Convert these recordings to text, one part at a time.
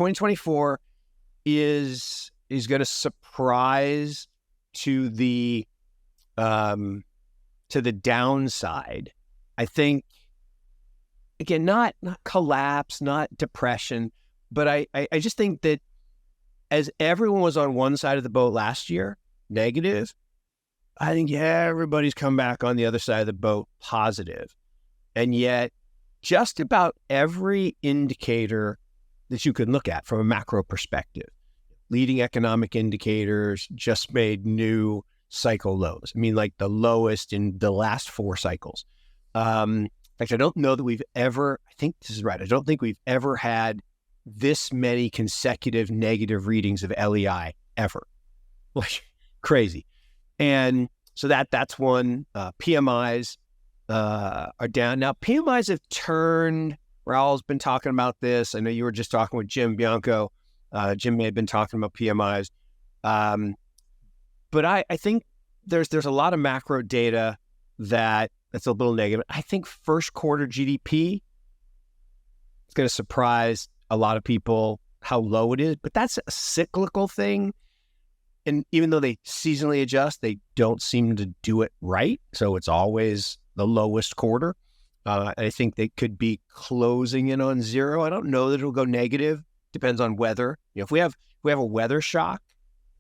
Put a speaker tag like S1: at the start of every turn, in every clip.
S1: 2024 is going to surprise to the downside. I think, again, not collapse, not depression, but I just think that as everyone was on one side of the boat last year, negative, I think everybody's come back on the other side of the boat, positive. And yet just about every indicator that you can look at from a macro perspective, leading economic indicators just made new cycle lows. I mean, like the lowest in the last 4 cycles. In fact, I don't know that we've ever, I think this is right, I don't think we've ever had this many consecutive negative readings of LEI ever. Like crazy. And so that's one. PMIs are down. Now, PMIs have turned. Raul's been talking about this. I know you were just talking with Jim Bianco. Jim may have been talking about PMIs. But I think there's a lot of macro data that's a little negative. I think first quarter GDP is going to surprise a lot of people how low it is, but that's a cyclical thing. And even though they seasonally adjust, they don't seem to do it right. So it's always the lowest quarter. I think they could be closing in on 0. I don't know that it'll go negative. Depends on weather. If we have a weather shock,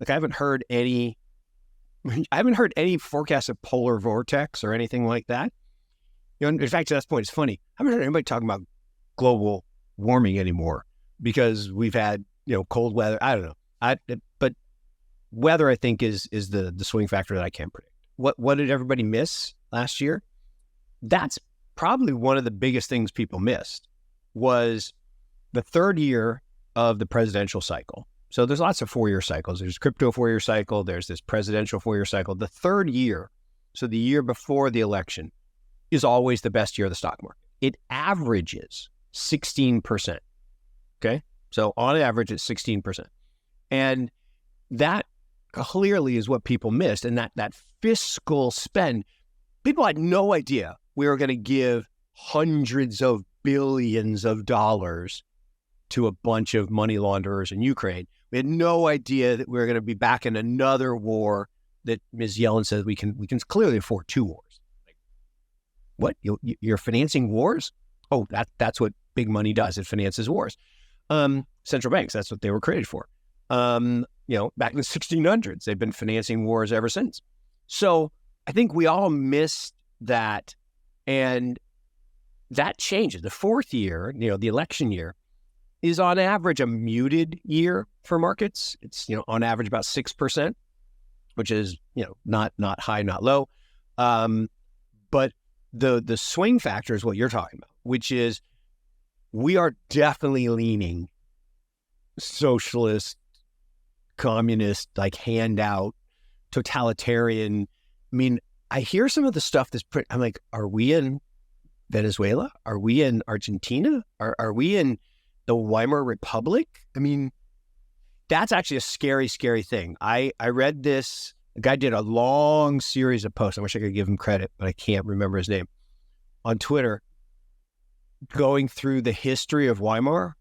S1: like I haven't heard any forecast of polar vortex or anything like that. In fact, to that point, it's funny. I haven't heard anybody talking about global warming anymore because we've had, cold weather. I don't know. But weather, I think, is the swing factor that I can't predict. What did everybody miss last year? That's probably one of the biggest things people missed was the third year of the presidential cycle. So there's lots of 4-year cycles. There's crypto 4-year cycle. There's this presidential 4-year cycle. The third year, so the year before the election, is always the best year of the stock market. It averages 16%. Okay? So on average, it's 16%. And that clearly is what people missed. And that fiscal spend, people had no idea we were going to give hundreds of billions of dollars to a bunch of money launderers in Ukraine. We had no idea that we were going to be back in another war that Ms. Yellen says we can clearly afford 2 wars. Like, what? You're financing wars? Oh, that's what big money does. It finances wars. Central banks, that's what they were created for. Back in the 1600s, they've been financing wars ever since. So I think we all missed that. And that changes. The fourth year, the election year, is on average a muted year for markets. It's, on average about 6%, which is, not high, not low. But the swing factor is what you're talking about, which is we are definitely leaning socialist, communist, like handout, totalitarian. I mean, I hear some of the stuff I'm like, are we in Venezuela? Are we in Argentina? Are we in the Weimar Republic? I mean, that's actually a scary, scary thing. I read this. A guy did a long series of posts. I wish I could give him credit, but I can't remember his name. On Twitter, going through the history of Weimar.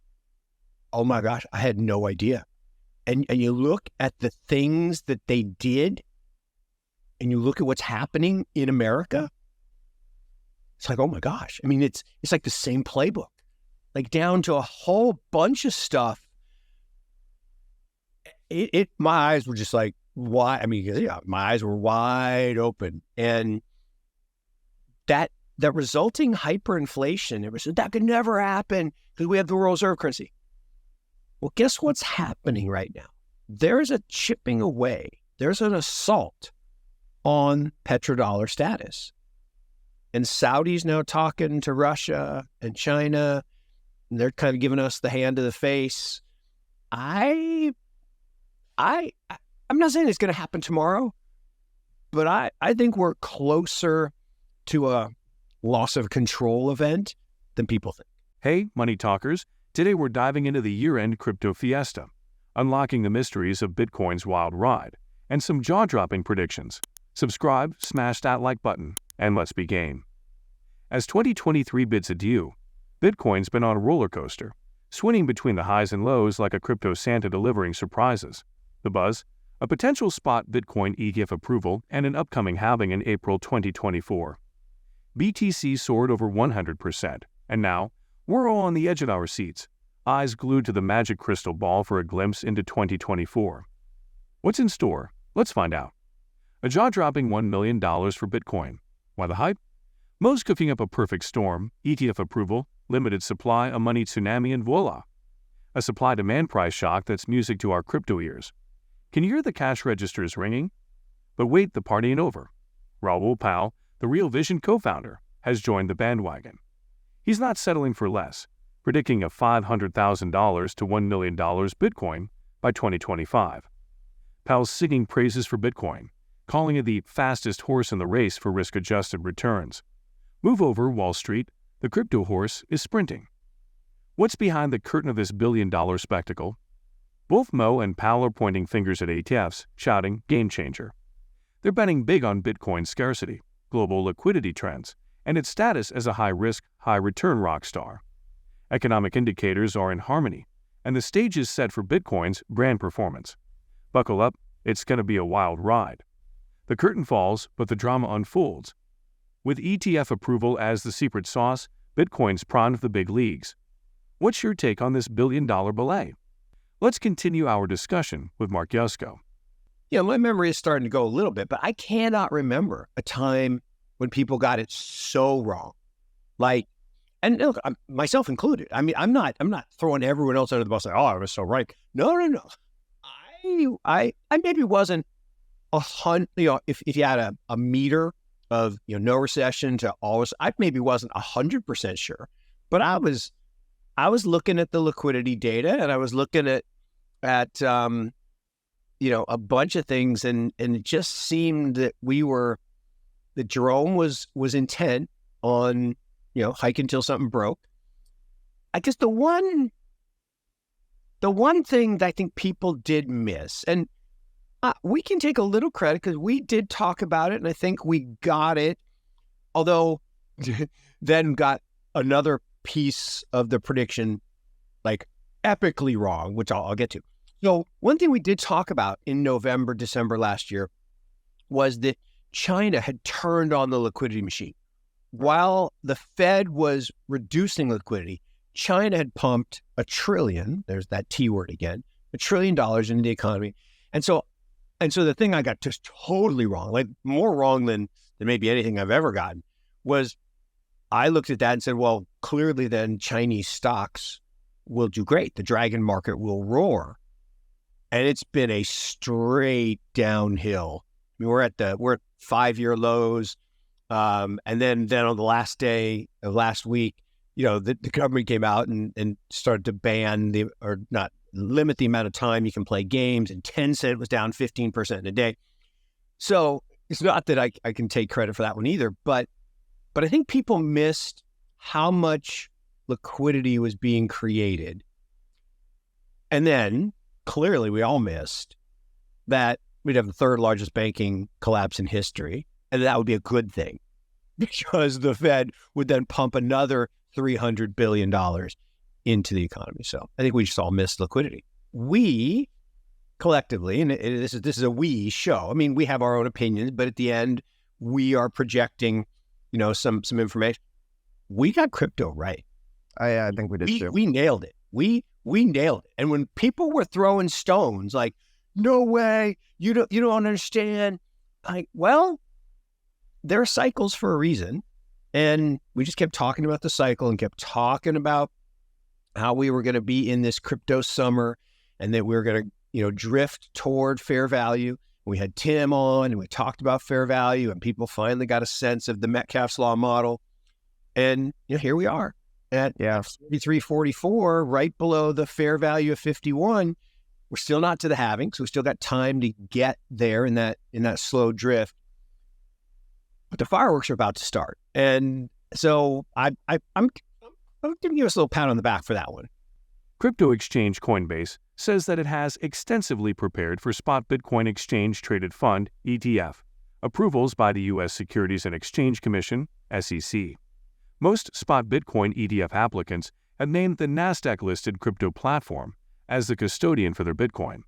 S1: Oh my gosh, I had no idea. And you look at the things that they did, and you look at what's happening in America, it's like, oh my gosh. I mean, it's like the same playbook, like down to a whole bunch of stuff. My eyes were just like, why? I mean, my eyes were wide open. And that resulting hyperinflation, it was, that could never happen because we have the world reserve currency. Well, guess what's happening right now? There's a chipping away. There's an assault on petrodollar status. And Saudi's now talking to Russia and China, and they're kind of giving us the hand to the face. I'm not saying it's going to happen tomorrow, but I think we're closer to a loss of control event than people think.
S2: Hey, Money Talkers. Today we're diving into the year-end crypto fiesta, unlocking the mysteries of Bitcoin's wild ride, and some jaw-dropping predictions. Subscribe, smash that like button, and let's begin. As 2023 bids adieu, Bitcoin's been on a roller coaster, swinging between the highs and lows like a crypto Santa delivering surprises. The buzz? A potential spot Bitcoin ETF approval and an upcoming halving in April 2024. BTC soared over 100%, and now we're all on the edge of our seats, eyes glued to the magic crystal ball for a glimpse into 2024. What's in store? Let's find out. A jaw-dropping $1 million for Bitcoin. Why the hype? Most cooking up a perfect storm, ETF approval, limited supply, a money tsunami, and voila! A supply-demand price shock that's music to our crypto ears. Can you hear the cash registers ringing? But wait, the party ain't over. Raul Pal, the Real Vision co-founder, has joined the bandwagon. He's not settling for less, predicting a $500,000 to $1 million Bitcoin by 2025. Pal's singing praises for Bitcoin, calling it the fastest horse in the race for risk-adjusted returns. Move over, Wall Street, the crypto horse is sprinting. What's behind the curtain of this billion-dollar spectacle? Both Mo and Pal are pointing fingers at ETFs, shouting, game changer. They're betting big on Bitcoin's scarcity, global liquidity trends, and its status as a high-risk, high-return rock star. Economic indicators are in harmony, and the stage is set for Bitcoin's grand performance. Buckle up, it's going to be a wild ride. The curtain falls, but the drama unfolds. With ETF approval as the secret sauce, Bitcoin's primed the big leagues. What's your take on this billion-dollar ballet? Let's continue our discussion with Mark Yusko.
S1: Yeah, my memory is starting to go a little bit, but I cannot remember a time when people got it so wrong. Like, and look, myself included. I mean, I'm not throwing everyone else under the bus. Like, oh, I was so right. No. I maybe wasn't 100. You know, if you had a meter of no recession to always, I maybe wasn't 100% sure, but I was looking at the liquidity data and I was looking at a bunch of things, and it just seemed that that Jerome was intent on hike until something broke. I guess the one thing that I think people did miss, and we can take a little credit because we did talk about it, and I think we got it, although then got another piece of the prediction like epically wrong, which I'll get to. So one thing we did talk about in November, December last year was that China had turned on the liquidity machine. While the Fed was reducing liquidity, China had pumped $1 trillion, there's that T word again, $1 trillion into the economy. And so the thing I got just totally wrong, like more wrong than maybe anything I've ever gotten, was I looked at that and said, well, clearly then Chinese stocks will do great. The dragon market will roar. And it's been a straight downhill. I mean, we're at 5-year lows. And then on the last day of last week, the government came out and started to limit the amount of time you can play games. And Tencent was down 15% in a day. So it's not that I can take credit for that one either, but I think people missed how much liquidity was being created. And then clearly we all missed that we'd have the third largest banking collapse in history. And that would be a good thing because the Fed would then pump another $300 billion into the economy. So I think we just all missed liquidity. We collectively, and this is a we show. I mean, we have our own opinions, but at the end, we are projecting, some information. We got crypto right.
S3: I think we did too.
S1: We nailed it. We nailed it. And when people were throwing stones, like, no way, you don't understand. Like, well, there are cycles for a reason. And we just kept talking about the cycle and kept talking about how we were going to be in this crypto summer and that we were going to, drift toward fair value. We had Tim on and we talked about fair value and people finally got a sense of the Metcalfe's Law model. And, here we are at 43.44, right below the fair value of 51. We're still not to the halving, so we still got time to get there in that slow drift. But the fireworks are about to start. And so I'm giving you a little pat on the back for that one.
S2: Crypto exchange Coinbase says that it has extensively prepared for spot Bitcoin exchange traded fund, ETF, approvals by the U.S. Securities and Exchange Commission, SEC. Most spot Bitcoin ETF applicants have named the NASDAQ-listed crypto platform as the custodian for their Bitcoin.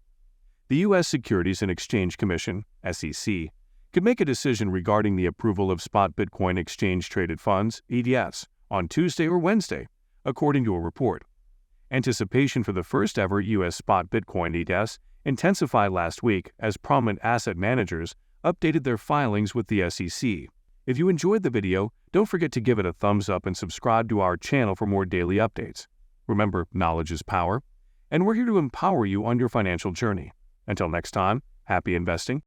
S2: The U.S. Securities and Exchange Commission, SEC, could make a decision regarding the approval of spot Bitcoin exchange-traded funds, ETFs, on Tuesday or Wednesday, according to a report. Anticipation for the first-ever U.S. spot Bitcoin ETFs intensified last week as prominent asset managers updated their filings with the SEC. If you enjoyed the video, don't forget to give it a thumbs up and subscribe to our channel for more daily updates. Remember, knowledge is power, and we're here to empower you on your financial journey. Until next time, happy investing.